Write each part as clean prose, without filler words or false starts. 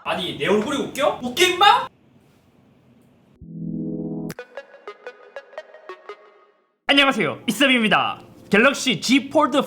아니 내 얼굴이 웃겨? 웃겨 임마? 안녕하세요, 이쌤입니다. 갤럭시 Z 폴드 5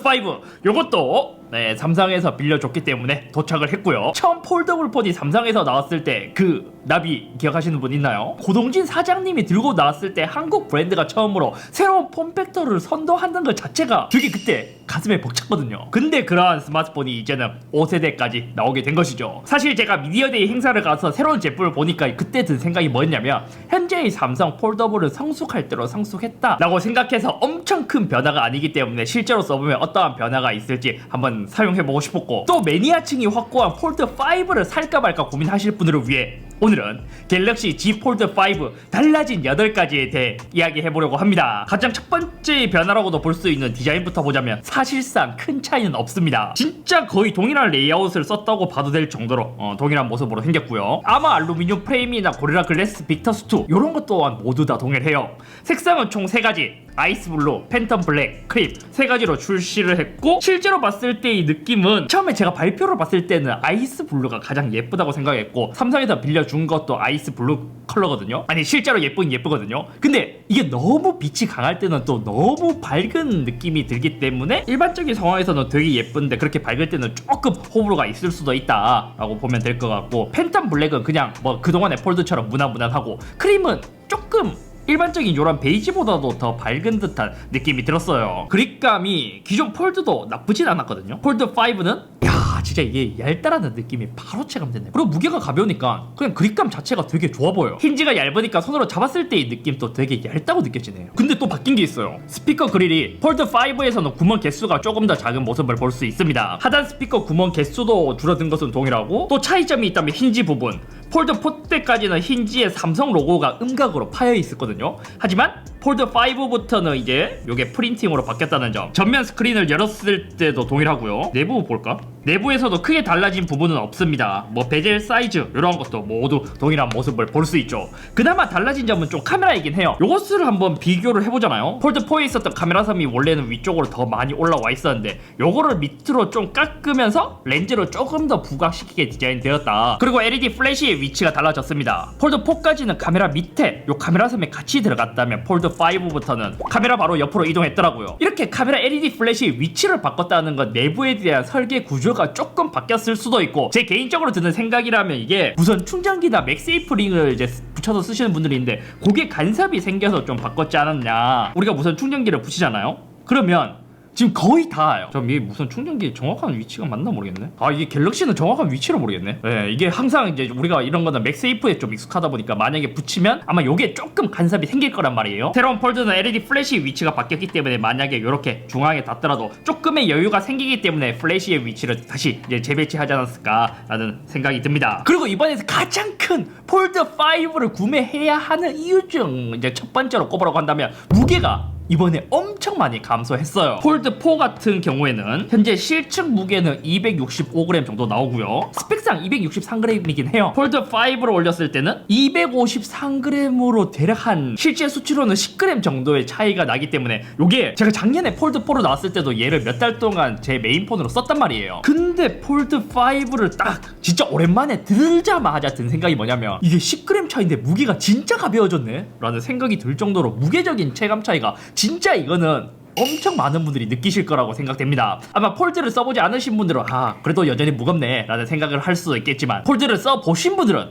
요것도 삼성에서 빌려줬기 때문에 도착을 했고요. 처음 폴더블 폰이 삼성에서 나왔을 때 그 나비 기억하시는 분 있나요? 고동진 사장님이 들고 나왔을 때 한국 브랜드가 처음으로 새로운 폼팩터를 선도하는 것 자체가 되게 그때 가슴에 벅찼거든요. 근데 그러한 스마트폰이 이제는 5세대까지 나오게 된 것이죠. 사실 제가 미디어데이 행사를 가서 새로운 제품을 보니까 그때 든 생각이 뭐였냐면 현재의 삼성 폴더블은 성숙할 대로 성숙했다 라고 생각해서 엄청 큰 변화가 아니기 때문에 실제로 써보면 어떠한 변화가 있을지 한번 사용해보고 싶었고, 또 매니아층이 확고한 폴드 5를 살까 말까 고민하실 분들을 위해 오늘은 갤럭시 Z 폴드 5 달라진 8가지에 대해 이야기해보려고 합니다. 가장 첫 번째 변화라고도 볼 수 있는 디자인부터 보자면 사실상 큰 차이는 없습니다. 진짜 거의 동일한 레이아웃을 썼다고 봐도 될 정도로 동일한 모습으로 생겼고요. 아마 알루미늄 프레임이나 고리라 글래스 빅터스 2 이런 것 또한 모두 다 동일해요. 색상은 총 3가지 아이스 블루, 팬텀 블랙, 크립 3가지로 출시를 했고, 실제로 봤을 때의 느낌은 처음에 제가 발표를 봤을 때는 아이스 블루가 가장 예쁘다고 생각했고 삼성에서 빌려준 것도 아이스 블루 컬러거든요. 아니 실제로 예쁘긴 예쁘거든요. 근데 이게 너무 빛이 강할 때는 또 너무 밝은 느낌이 들기 때문에 일반적인 상황에서는 되게 예쁜데 그렇게 밝을 때는 조금 호불호가 있을 수도 있다 라고 보면 될 것 같고, 팬텀 블랙은 그냥 뭐 그동안의 폴드처럼 무난무난하고, 크림은 조금 일반적인 요런 베이지보다도 더 밝은 듯한 느낌이 들었어요. 그립감이 기존 폴드도 나쁘진 않았거든요. 폴드 5는 야 진짜 이게 얇다라는 느낌이 바로 체감되네. 그리고 무게가 가벼우니까 그냥 그립감 자체가 되게 좋아 보여요. 힌지가 얇으니까 손으로 잡았을 때의 느낌도 되게 얇다고 느껴지네요. 근데 또 바뀐 게 있어요. 스피커 그릴이 폴드 5에서는 구멍 개수가 조금 더 작은 모습을 볼 수 있습니다. 하단 스피커 구멍 개수도 줄어든 것은 동일하고, 또 차이점이 있다면 힌지 부분, 폴드 4 때까지는 힌지에 삼성 로고가 음각으로 파여 있었거든요. 하지만 폴드 5부터는 이제 요게 프린팅으로 바뀌었다는 점. 전면 스크린을 열었을 때도 동일하고요. 내부 볼까? 내부에서도 크게 달라진 부분은 없습니다. 뭐 베젤 사이즈 이런 것도 모두 동일한 모습을 볼 수 있죠. 그나마 달라진 점은 좀 카메라이긴 해요. 요것을 한번 비교를 해보잖아요. 폴드 4에 있었던 카메라 섬이 원래는 위쪽으로 더 많이 올라와 있었는데 요거를 밑으로 좀 깎으면서 렌즈를 조금 더 부각시키게 디자인되었다. 그리고 LED 플래시의 위치가 달라졌습니다. 폴드 4까지는 카메라 밑에 요 카메라 섬에 같이 들어갔다면 폴드 5부터는 카메라 바로 옆으로 이동했더라고요. 이렇게 카메라 LED 플래시의 위치를 바꿨다는 건 내부에 대한 설계 구조가 조금 바뀌었을 수도 있고, 제 개인적으로 드는 생각이라면 이게 무선 충전기나 맥세이프 링을 이제 붙여서 쓰시는 분들이 있는데 그게 간섭이 생겨서 좀 바꿨지 않았냐. 우리가 무선 충전기를 붙이잖아요. 그러면 지금 거의 다요. 좀 이 무선 충전기 정확한 위치가 맞나 모르겠네. 아 이게 갤럭시는 정확한 위치를 모르겠네. 네, 이게 항상 이제 우리가 이런 거는 맥세이프에 좀 익숙하다 보니까 만약에 붙이면 아마 요게 조금 간섭이 생길 거란 말이에요. 새로운 폴드는 LED 플래시 위치가 바뀌었기 때문에 만약에 이렇게 중앙에 닿더라도 조금의 여유가 생기기 때문에 플래시의 위치를 다시 이제 재배치하지 않았을까라는 생각이 듭니다. 그리고 이번에서 가장 큰 폴드 5를 구매해야 하는 이유 중 이제 첫 번째로 꼽으라고 한다면 무게가 이번에 엄청 많이 감소했어요. 폴드 4 같은 경우에는 현재 실측 무게는 265g 정도 나오고요. 스펙상 263g이긴 해요. 폴드 5로 올렸을 때는 253g으로 대략 한 실제 수치로는 10g 정도의 차이가 나기 때문에 요게 제가 작년에 폴드 4로 나왔을 때도 얘를 몇 달 동안 제 메인폰으로 썼단 말이에요. 근데 폴드 5를 딱 진짜 오랜만에 들자마자 든 생각이 뭐냐면 이게 10g 차이인데 무게가 진짜 가벼워졌네 라는 생각이 들 정도로 무게적인 체감 차이가 진짜 이거는 엄청 많은 분들이 느끼실 거라고 생각됩니다. 아마 폴드를 써보지 않으신 분들은 그래도 여전히 무겁네 라는 생각을 할 수도 있겠지만, 폴드를 써보신 분들은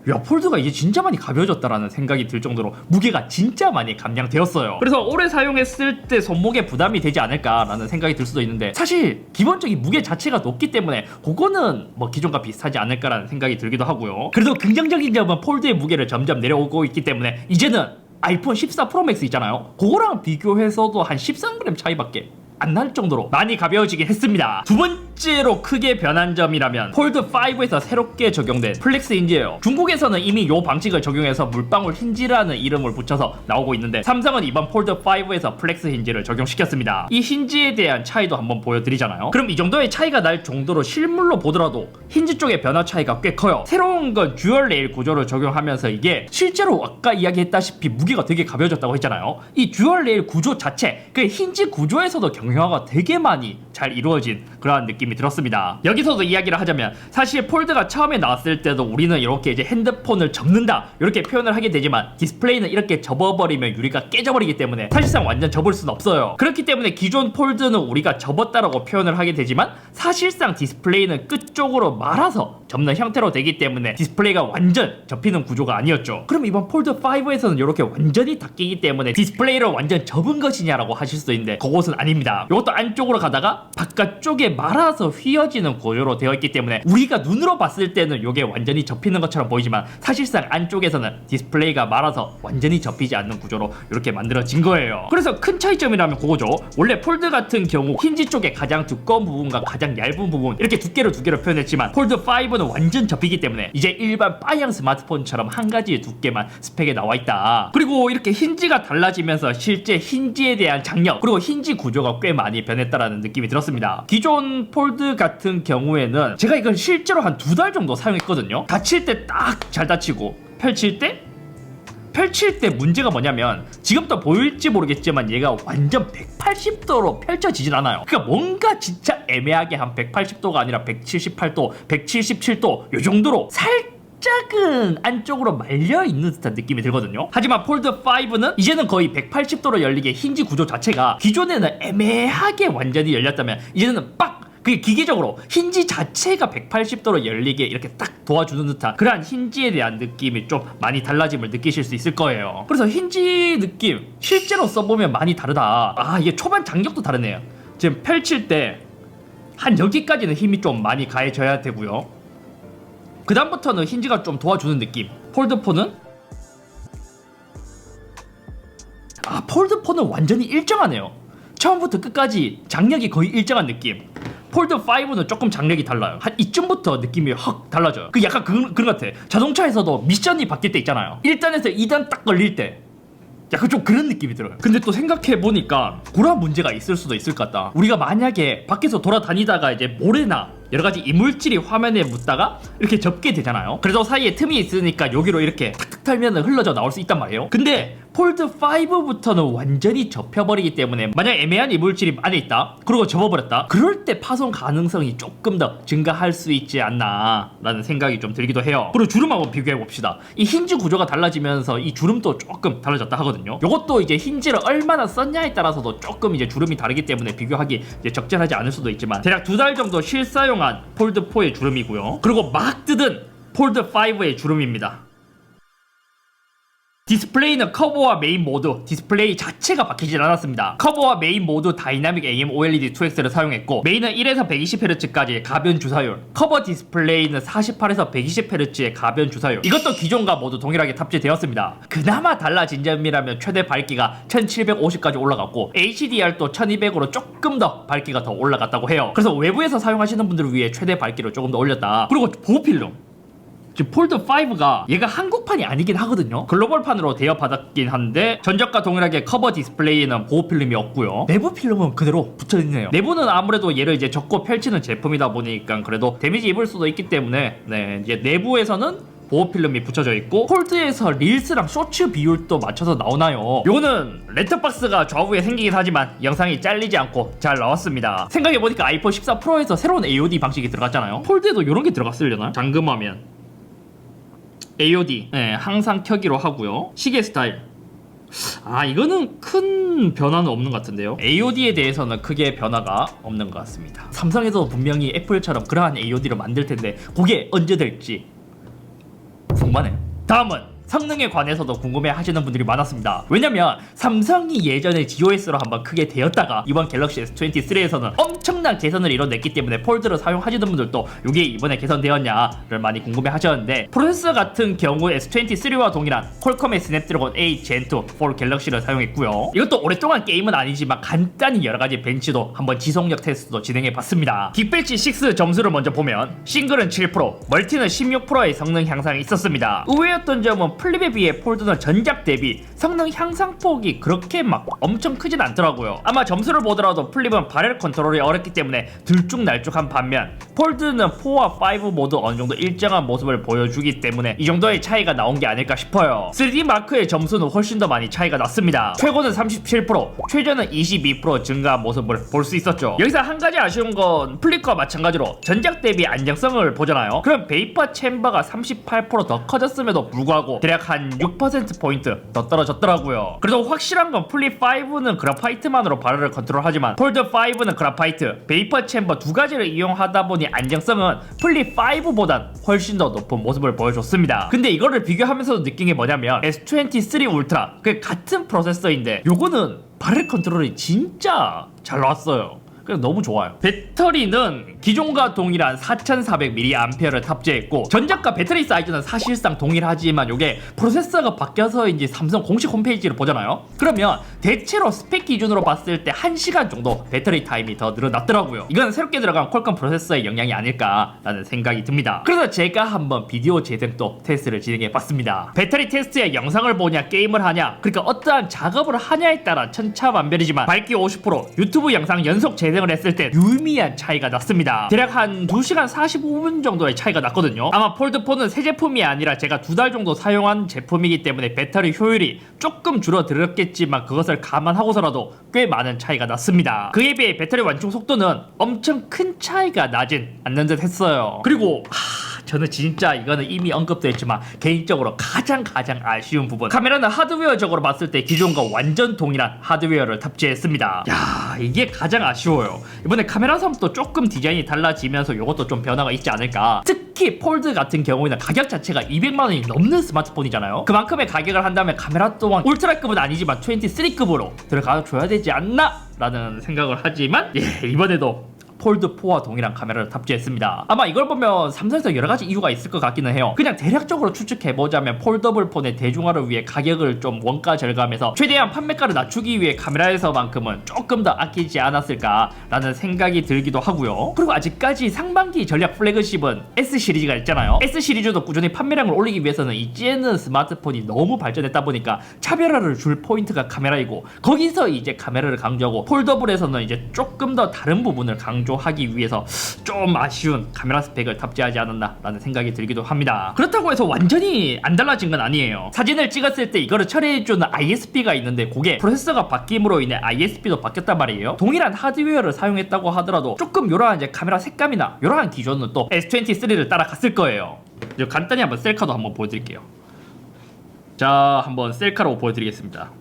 야 폴드가 이제 진짜 많이 가벼워졌다라는 생각이 들 정도로 무게가 진짜 많이 감량되었어요. 그래서 오래 사용했을 때 손목에 부담이 되지 않을까라는 생각이 들 수도 있는데, 사실 기본적인 무게 자체가 높기 때문에 그거는 뭐 기존과 비슷하지 않을까라는 생각이 들기도 하고요. 그래도 긍정적인 점은 폴드의 무게를 점점 내려오고 있기 때문에 이제는 아이폰 14 프로 맥스 있잖아요. 그거랑 비교해서도 한 13g 차이밖에 안 날 정도로 많이 가벼워지긴 했습니다. 두 번째로 크게 변한 점이라면 폴드 5에서 새롭게 적용된 플렉스 힌지예요. 중국에서는 이미 이 방식을 적용해서 물방울 힌지라는 이름을 붙여서 나오고 있는데 삼성은 이번 폴드 5에서 플렉스 힌지를 적용시켰습니다. 이 힌지에 대한 차이도 한번 보여드리잖아요. 그럼 이 정도의 차이가 날 정도로 실물로 보더라도 힌지 쪽의 변화 차이가 꽤 커요. 새로운 건 듀얼 레일 구조를 적용하면서 이게 실제로 아까 이야기했다시피 무게가 되게 가벼워졌다고 했잖아요. 이 듀얼 레일 구조 자체, 그 힌지 구조에서도 극형화가 되게 많이 잘 이루어진 그러한 느낌이 들었습니다. 여기서도 이야기를 하자면 사실 폴드가 처음에 나왔을 때도 우리는 이렇게 이제 핸드폰을 접는다 이렇게 표현을 하게 되지만 디스플레이는 이렇게 접어버리면 유리가 깨져버리기 때문에 사실상 완전 접을 수는 없어요. 그렇기 때문에 기존 폴드는 우리가 접었다라고 표현을 하게 되지만 사실상 디스플레이는 끝쪽으로 말아서 접는 형태로 되기 때문에 디스플레이가 완전 접히는 구조가 아니었죠. 그럼 이번 폴드 5에서는 이렇게 완전히 닫히기 때문에 디스플레이를 완전 접은 것이냐라고 하실 수도 있는데 그것은 아닙니다. 이것도 안쪽으로 가다가 바깥쪽에 말아서 휘어지는 구조로 되어 있기 때문에 우리가 눈으로 봤을 때는 이게 완전히 접히는 것처럼 보이지만 사실상 안쪽에서는 디스플레이가 말아서 완전히 접히지 않는 구조로 이렇게 만들어진 거예요. 그래서 큰 차이점이라면 그거죠. 원래 폴드 같은 경우 힌지 쪽에 가장 두꺼운 부분과 가장 얇은 부분 이렇게 두께로 두 개로 표현했지만 폴드 5는 완전 접히기 때문에 이제 일반 빠양 스마트폰처럼 한 가지의 두께만 스펙에 나와 있다. 그리고 이렇게 힌지가 달라지면서 실제 힌지에 대한 장력 그리고 힌지 구조가 꽤 많이 변했다라는 느낌이 들었습니다. 기존 폴드 같은 경우에는 제가 이걸 실제로 한 2달 정도 사용했거든요. 닫힐 때 딱 잘 닫히고 펼칠 때 문제가 뭐냐면 지금도 보일지 모르겠지만 얘가 완전 180도로 펼쳐지진 않아요. 그러니까 뭔가 진짜 애매하게 한 180도가 아니라 178도, 177도 요 정도로 살짝은 안쪽으로 말려있는 듯한 느낌이 들거든요. 하지만 폴드 5는 이제는 거의 180도로 열리게 힌지 구조 자체가 기존에는 애매하게 완전히 열렸다면 이제는 빡! 그게 기계적으로 힌지 자체가 180도로 열리게 이렇게 딱 도와주는 듯한 그러한 힌지에 대한 느낌이 좀 많이 달라짐을 느끼실 수 있을 거예요. 그래서 힌지 느낌 실제로 써보면 많이 다르다. 아 이게 초반 장력도 다르네요. 지금 펼칠 때 한 여기까지는 힘이 좀 많이 가해져야 되고요. 그 다음부터는 힌지가 좀 도와주는 느낌. 폴드4는 폴드4는 완전히 일정하네요. 처음부터 끝까지 장력이 거의 일정한 느낌. 폴드 5는 조금 장력이 달라요. 한 이쯤부터 느낌이 확 달라져요. 그 약간 그런 것 같아. 자동차에서도 미션이 바뀔 때 있잖아요. 1단에서 2단 딱 걸릴 때 약간 좀 그런 느낌이 들어요. 근데 또 생각해보니까 그런 문제가 있을 수도 있을 것 같다. 우리가 만약에 밖에서 돌아다니다가 이제 모래나 여러가지 이물질이 화면에 묻다가 이렇게 접게 되잖아요. 그래서 사이에 틈이 있으니까 여기로 이렇게 탁탁 털면 흘러져 나올 수 있단 말이에요. 근데 폴드 5부터는 완전히 접혀버리기 때문에 만약 애매한 이물질이 안에 있다 그리고 접어버렸다 그럴 때 파손 가능성이 조금 더 증가할 수 있지 않나 라는 생각이 좀 들기도 해요. 그리고 주름 한번 비교해봅시다. 이 힌지 구조가 달라지면서 이 주름도 조금 달라졌다 하거든요. 이것도 이제 힌지를 얼마나 썼냐에 따라서도 조금 이제 주름이 다르기 때문에 비교하기 이제 적절하지 않을 수도 있지만 대략 2달 정도 실사용한 폴드 4의 주름이고요. 그리고 막 뜯은 폴드 5의 주름입니다. 디스플레이는 커버와 메인 모두 디스플레이 자체가 바뀌질 않았습니다. 커버와 메인 모두 다이나믹 AM OLED 2X를 사용했고 메인은 1에서 120Hz까지의 가변 주사율, 커버 디스플레이는 48에서 120Hz의 가변 주사율, 이것도 기존과 모두 동일하게 탑재되었습니다. 그나마 달라진 점이라면 최대 밝기가 1750까지 올라갔고 HDR도 1200으로 조금 더 밝기가 더 올라갔다고 해요. 그래서 외부에서 사용하시는 분들을 위해 최대 밝기를 조금 더 올렸다. 그리고 보호필름 지금 폴드5가 얘가 한국판이 아니긴 하거든요. 글로벌판으로 대여받았긴 한데 전작과 동일하게 커버 디스플레이에는 보호필름이 없고요. 내부 필름은 그대로 붙여있네요. 내부는 아무래도 얘를 이제 접고 펼치는 제품이다 보니까 그래도 데미지 입을 수도 있기 때문에 이제 내부에서는 보호필름이 붙여져 있고 폴드에서 릴스랑 쇼츠 비율도 맞춰서 나오나요? 요거는 렌터박스가 좌우에 생기긴 하지만 영상이 잘리지 않고 잘 나왔습니다. 생각해보니까 아이폰 14 프로에서 새로운 AOD 방식이 들어갔잖아요. 폴드에도 요런게 들어갔으려나? 잠금화면 AOD 항상 켜기로 하고요. 시계 스타일 이거는 큰 변화는 없는 것 같은데요. AOD에 대해서는 크게 변화가 없는 것 같습니다. 삼성에서 분명히 애플처럼 그러한 AOD를 만들 텐데 그게 언제 될지 궁금하네. 다음은 성능에 관해서도 궁금해 하시는 분들이 많았습니다. 왜냐면 삼성이 예전에 GOS로 한번 크게 되었다가 이번 갤럭시 S23에서는 엄청난 개선을 이뤄냈기 때문에 폴드를 사용하시는 분들도 이게 이번에 개선되었냐를 많이 궁금해 하셨는데 프로세서 같은 경우 S23와 동일한 퀄컴의 스냅드래곤 8 젠2 4 갤럭시를 사용했고요. 이것도 오랫동안 게임은 아니지만 간단히 여러가지 벤치도 한번 지속력 테스트도 진행해봤습니다. 긱벤치 6 점수를 먼저 보면 싱글은 7%, 멀티는 16%의 성능 향상이 있었습니다. 의외였던 점은 플립에 비해 폴드는 전작 대비 성능 향상폭이 그렇게 막 엄청 크진 않더라고요. 아마 점수를 보더라도 플립은 발열 컨트롤이 어렵기 때문에 들쭉날쭉한 반면 폴드는 4와 5 모두 어느정도 일정한 모습을 보여주기 때문에 이 정도의 차이가 나온 게 아닐까 싶어요. 3D 마크의 점수는 훨씬 더 많이 차이가 났습니다. 최고는 37%, 최저는 22% 증가한 모습을 볼 수 있었죠. 여기서 한 가지 아쉬운 건 플립과 마찬가지로 전작 대비 안정성을 보잖아요. 그럼 베이퍼 챔버가 38%더 커졌음에도 불구하고 대략 한 6%포인트 더 떨어졌더라고요. 그래도 확실한 건 플립 5는 그래파이트만으로 발열을 컨트롤하지만 폴드 5는 그래파이트, 베이퍼 챔버 두 가지를 이용하다 보니 안정성은 플립 5보단 훨씬 더 높은 모습을 보여줬습니다. 근데 이거를 비교하면서도 느낀 게 뭐냐면 S23 울트라 그 같은 프로세서인데 요거는 발열 컨트롤이 진짜 잘 나왔어요. 그래서 너무 좋아요. 배터리는 기존과 동일한 4400mAh를 탑재했고 전작과 배터리 사이즈는 사실상 동일하지만 이게 프로세서가 바뀌어서인지 삼성 공식 홈페이지를 보잖아요. 그러면 대체로 스펙 기준으로 봤을 때 1시간 정도 배터리 타임이 더 늘어났더라고요. 이건 새롭게 들어간 퀄컴 프로세서의 영향이 아닐까라는 생각이 듭니다. 그래서 제가 한번 비디오 재생도 테스트를 진행해봤습니다. 배터리 테스트에 영상을 보냐 게임을 하냐 그러니까 어떠한 작업을 하냐에 따라 천차만별이지만 밝기 50%, 유튜브 영상 연속 재생 을 했을 때 유의미한 차이가 났습니다. 대략 한 2시간 45분 정도의 차이가 났거든요. 아마 폴드4는 새 제품이 아니라 제가 2달 정도 사용한 제품이기 때문에 배터리 효율이 조금 줄어들었겠지만 그것을 감안하고서라도 꽤 많은 차이가 났습니다. 그에 비해 배터리 완충 속도는 엄청 큰 차이가 나진 않는 듯 했어요. 그리고 저는 진짜 이거는 이미 언급도 했지만 개인적으로 가장 아쉬운 부분, 카메라는 하드웨어적으로 봤을 때 기존과 완전 동일한 하드웨어를 탑재했습니다. 야, 이게 가장 아쉬워요. 이번에 카메라 섬도 조금 디자인이 달라지면서 이것도 좀 변화가 있지 않을까. 특히 폴드 같은 경우에는 가격 자체가 200만원이 넘는 스마트폰이잖아요. 그만큼의 가격을 한다면 카메라 또한 울트라급은 아니지만 23급으로 들어가줘야 되지 않나 라는 생각을 하지만 이번에도 폴드4와 동일한 카메라를 탑재했습니다. 아마 이걸 보면 삼성에서 여러가지 이유가 있을 것 같기는 해요. 그냥 대략적으로 추측해보자면 폴더블 폰의 대중화를 위해 가격을 좀 원가 절감해서 최대한 판매가를 낮추기 위해 카메라에서만큼은 조금 더 아끼지 않았을까라는 생각이 들기도 하고요. 그리고 아직까지 상반기 전략 플래그십은 S시리즈가 있잖아요. S시리즈도 꾸준히 판매량을 올리기 위해서는 이제는 스마트폰이 너무 발전했다 보니까 차별화를 줄 포인트가 카메라이고 거기서 이제 카메라를 강조하고 폴더블에서는 이제 조금 더 다른 부분을 강조하기 위해서 좀 아쉬운 카메라 스펙을 탑재하지 않았나 라는 생각이 들기도 합니다. 그렇다고 해서 완전히 안 달라진 건 아니에요. 사진을 찍었을 때 이거를 처리해주는 ISP가 있는데 그게 프로세서가 바뀜으로 인해 ISP도 바뀌었단 말이에요. 동일한 하드웨어를 사용했다고 하더라도 조금 요러한 이제 카메라 색감이나 요러한 기존은 또 S23를 따라갔을 거예요. 이제 간단히 한번 셀카도 한번 보여드릴게요. 자, 한번 셀카로 보여드리겠습니다.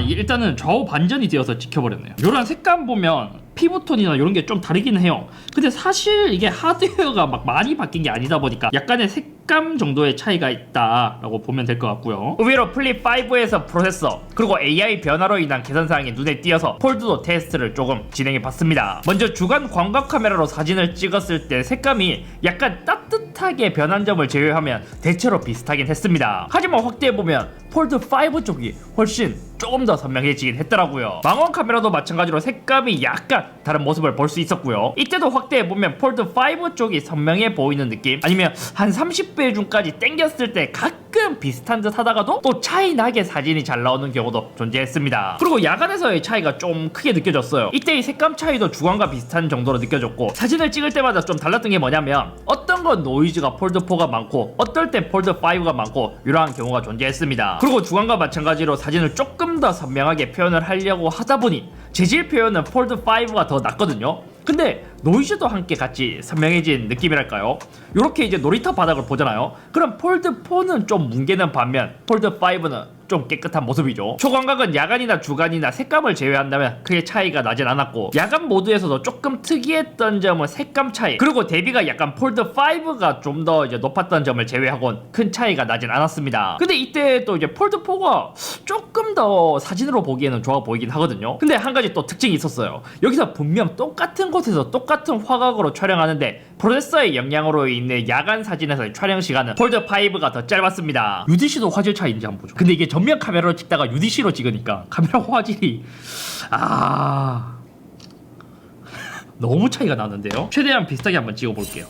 이게 일단은 좌우 반전이 되어서 찍혀버렸네요. 이런 색감 보면 피부톤이나 이런 게 좀 다르긴 해요. 근데 사실 이게 하드웨어가 막 많이 바뀐 게 아니다 보니까 약간의 색감 정도의 차이가 있다라고 보면 될 것 같고요. 의외로 플립 5에서 프로세서 그리고 AI 변화로 인한 개선사항이 눈에 띄어서 폴드도 테스트를 조금 진행해봤습니다. 먼저 주간 광각 카메라로 사진을 찍었을 때 색감이 약간 따뜻하게 변한 점을 제외하면 대체로 비슷하긴 했습니다. 하지만 확대해보면 폴드 5 쪽이 훨씬 조금 더 선명해지긴 했더라고요. 망원 카메라도 마찬가지로 색감이 약간 다른 모습을 볼 수 있었고요. 이때도 확대해보면 폴드 5 쪽이 선명해 보이는 느낌, 아니면 한 30배 중까지 당겼을 때 가끔 비슷한 듯 하다가도 또 차이 나게 사진이 잘 나오는 경우도 존재했습니다. 그리고 야간에서의 차이가 좀 크게 느껴졌어요. 이때의 색감 차이도 주광과 비슷한 정도로 느껴졌고 사진을 찍을 때마다 좀 달랐던 게 뭐냐면 어떤 건 노이즈가 폴드 4가 많고 어떨 땐 폴드 5가 많고 이러한 경우가 존재했습니다. 그리고 주광과 마찬가지로 사진을 조금 더 선명하게 표현을 하려고 하다 보니 재질 표현은 폴드 5가 더 낫거든요. 근데 노이즈도 함께 같이 선명해진 느낌이랄까요? 이렇게 이제 놀이터 바닥을 보잖아요. 그럼 폴드 4는 좀 뭉개는 반면 폴드 5는 좀 깨끗한 모습이죠. 초광각은 야간이나 주간이나 색감을 제외한다면 크게 차이가 나진 않았고 야간 모드에서도 조금 특이했던 점은 색감 차이, 그리고 대비가 약간 폴드 5가 좀 더 이제 높았던 점을 제외하곤 큰 차이가 나진 않았습니다. 근데 이때 또 이제 폴드 4가 조금 더 사진으로 보기에는 좋아 보이긴 하거든요. 근데 한 가지 또 특징이 있었어요. 여기서 분명 똑같은 곳에서 똑같은 화각으로 촬영하는데 프로세서의 영향으로 인해 야간 사진에서의 촬영 시간은 폴드 5가 더 짧았습니다. UDC도 화질 차이인지 한번 보죠. 근데 이게 전면 카메라로 찍다가 UDC로 찍으니까 카메라 화질이 너무 차이가 나는데요. 최대한 비슷하게 한번 찍어볼게요.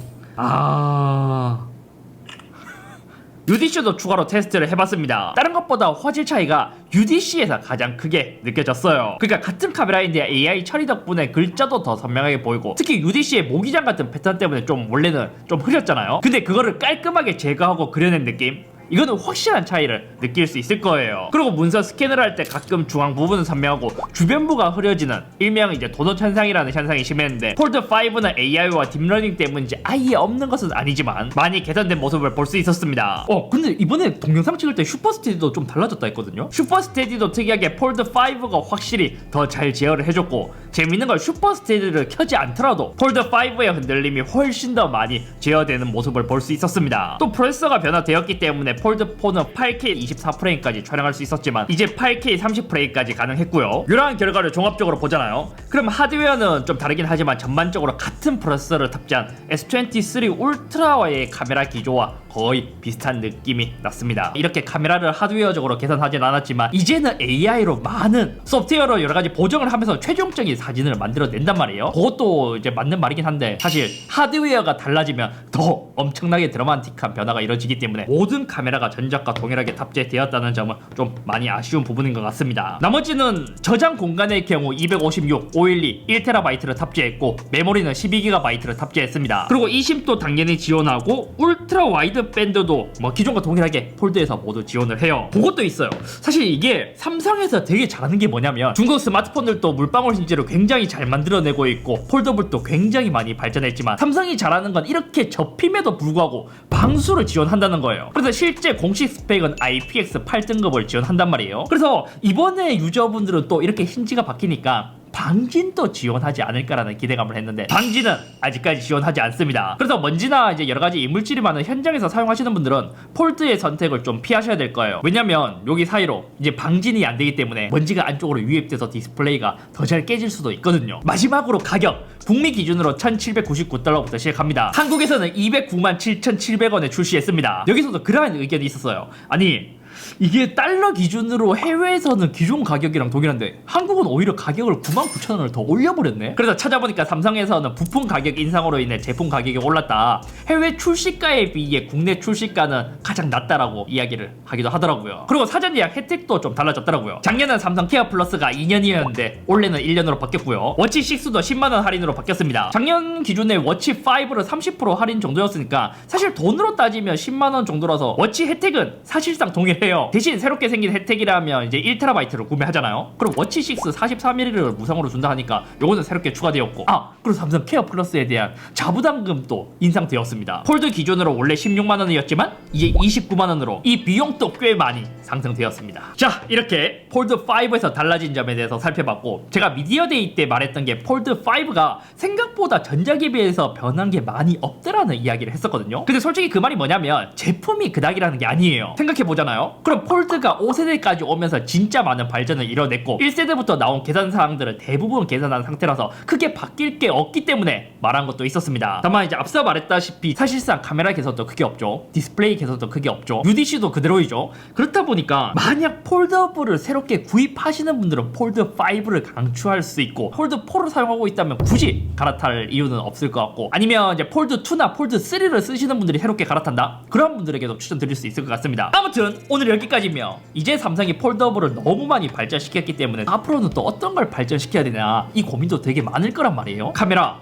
UDC도 추가로 테스트를 해봤습니다. 다른 것보다 화질 차이가 UDC에서 가장 크게 느껴졌어요. 그러니까 같은 카메라인데 AI 처리 덕분에 글자도 더 선명하게 보이고, 특히 UDC의 모기장 같은 패턴 때문에 좀 원래는 좀 흐렸잖아요. 근데 그거를 깔끔하게 제거하고 그려낸 느낌? 이거는 확실한 차이를 느낄 수 있을 거예요. 그리고 문서 스캔을 할 때 가끔 중앙 부분은 선명하고 주변부가 흐려지는 일명 이제 도넛 현상이라는 현상이 심했는데, 폴드 5는 AI와 딥러닝 때문인지 아예 없는 것은 아니지만 많이 개선된 모습을 볼 수 있었습니다. 근데 이번에 동영상 찍을 때 슈퍼스테디도 좀 달라졌다 했거든요. 슈퍼스테디도 특이하게 폴드 5가 확실히 더 잘 제어를 해줬고, 재밌는 건 슈퍼스테디를 켜지 않더라도 폴드 5의 흔들림이 훨씬 더 많이 제어되는 모습을 볼 수 있었습니다. 또 프로세서가 변화되었기 때문에 폴드4는 8K 24프레임까지 촬영할 수 있었지만 이제 8K 30프레임까지 가능했고요. 이러한 결과를 종합적으로 보잖아요. 그럼 하드웨어는 좀 다르긴 하지만 전반적으로 같은 프로세서를 탑재한 S23 울트라와의 카메라 기조와 거의 비슷한 느낌이 났습니다. 이렇게 카메라를 하드웨어적으로 개선하진 않았지만 이제는 AI로 많은 소프트웨어로 여러가지 보정을 하면서 최종적인 사진을 만들어낸단 말이에요. 그것도 이제 맞는 말이긴 한데, 사실 하드웨어가 달라지면 더 엄청나게 드라마틱한 변화가 이루어지기 때문에 모든 카메라가 전작과 동일하게 탑재되었다는 점은 좀 많이 아쉬운 부분인 것 같습니다. 나머지는 저장 공간의 경우 256, 512, 1TB를 탑재했고, 메모리는 12GB를 탑재했습니다. 그리고 eSIM도 당연히 지원하고, 울트라 와이드 밴드도 뭐 기존과 동일하게 폴드에서 모두 지원을 해요. 그것도 있어요. 사실 이게 삼성에서 되게 잘하는 게 뭐냐면, 중국 스마트폰들도 물방울 힌지를 굉장히 잘 만들어내고 있고 폴더블도 굉장히 많이 발전했지만, 삼성이 잘하는 건 이렇게 접힘에도 불구하고 방수를 지원한다는 거예요. 그래서 실제 공식 스펙은 IPX 8등급을 지원한단 말이에요. 그래서 이번에 유저분들은 또 이렇게 힌지가 바뀌니까 방진도 지원하지 않을까라는 기대감을 했는데, 방진은 아직까지 지원하지 않습니다. 그래서 먼지나 이제 여러가지 이물질이 많은 현장에서 사용하시는 분들은 폴드의 선택을 좀 피하셔야 될 거예요. 왜냐면 여기 사이로 이제 방진이 안 되기 때문에 먼지가 안쪽으로 유입돼서 디스플레이가 더 잘 깨질 수도 있거든요. 마지막으로 가격, 북미 기준으로 1,799달러부터 시작합니다. 한국에서는 209만 7,700원에 출시했습니다. 여기서도 그러한 의견이 있었어요. 아니, 이게 달러 기준으로 해외에서는 기존 가격이랑 동일한데 한국은 오히려 가격을 99,000원을 더 올려버렸네. 그래서 찾아보니까 삼성에서는 부품 가격 인상으로 인해 제품 가격이 올랐다, 해외 출시가에 비해 국내 출시가는 가장 낮다라고 이야기를 하기도 하더라고요. 그리고 사전 예약 혜택도 좀 달라졌더라고요. 작년엔 삼성 케어 플러스가 2년이었는데 올해는 1년으로 바뀌었고요. 워치 6도 10만원 할인으로 바뀌었습니다. 작년 기준에 워치 5를 30% 할인 정도였으니까 사실 돈으로 따지면 10만원 정도라서 워치 혜택은 사실상 동일해요. 대신 새롭게 생긴 혜택이라면 이제 1TB를 구매하잖아요. 그럼 워치 6 44mm를 무상으로 준다 하니까 요거는 새롭게 추가되었고, 그리고 삼성 케어 플러스에 대한 자부담금도 인상되었습니다. 폴드 기준으로 원래 16만원이었지만 이제 29만원으로 이 비용도 꽤 많이 상승되었습니다. 자, 이렇게 폴드 5에서 달라진 점에 대해서 살펴봤고, 제가 미디어데이 때 말했던 게 폴드 5가 생각보다 전작에 비해서 변한 게 많이 없더라는 이야기를 했었거든요. 근데 솔직히 그 말이 뭐냐면 제품이 그닥이라는 게 아니에요. 생각해보잖아요. 그럼 폴드가 5세대까지 오면서 진짜 많은 발전을 이뤄냈고 1세대부터 나온 개선 사항들을 대부분 개선한 상태라서 크게 바뀔 게 없기 때문에 말한 것도 있었습니다. 다만 이제 앞서 말했다시피 사실상 카메라 개선도 크게 없죠. 디스플레이 개선도 크게 없죠. UDC도 그대로이죠. 그렇다 보니까 만약 폴더블을 새롭게 구입하시는 분들은 폴드 5를 강추할 수 있고, 폴드 4를 사용하고 있다면 굳이 갈아탈 이유는 없을 것 같고, 아니면 이제 폴드 2나 폴드 3를 쓰시는 분들이 새롭게 갈아탄다? 그런 분들에게도 추천드릴 수 있을 것 같습니다. 아무튼 오늘 여기까지며, 이제 삼성이 폴더블을 너무 많이 발전시켰기 때문에 앞으로는 또 어떤 걸 발전시켜야 되나 이 고민도 되게 많을 거란 말이에요. 카메라,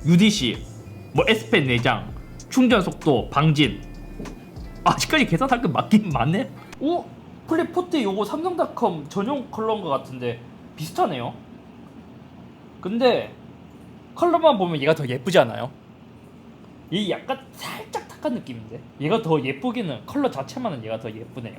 UDC, 뭐 S펜 내장, 충전 속도, 방진, 아직까지 계산할 건 맞긴 맞네? 오? 플립포트 요거 삼성닷컴 전용 컬러인 것 같은데 비슷하네요. 근데 컬러만 보면 얘가 더 예쁘지 않아요? 얘 약간 살짝 탁한 느낌인데 얘가 더 예쁘기는, 컬러 자체만은 얘가 더 예쁘네요.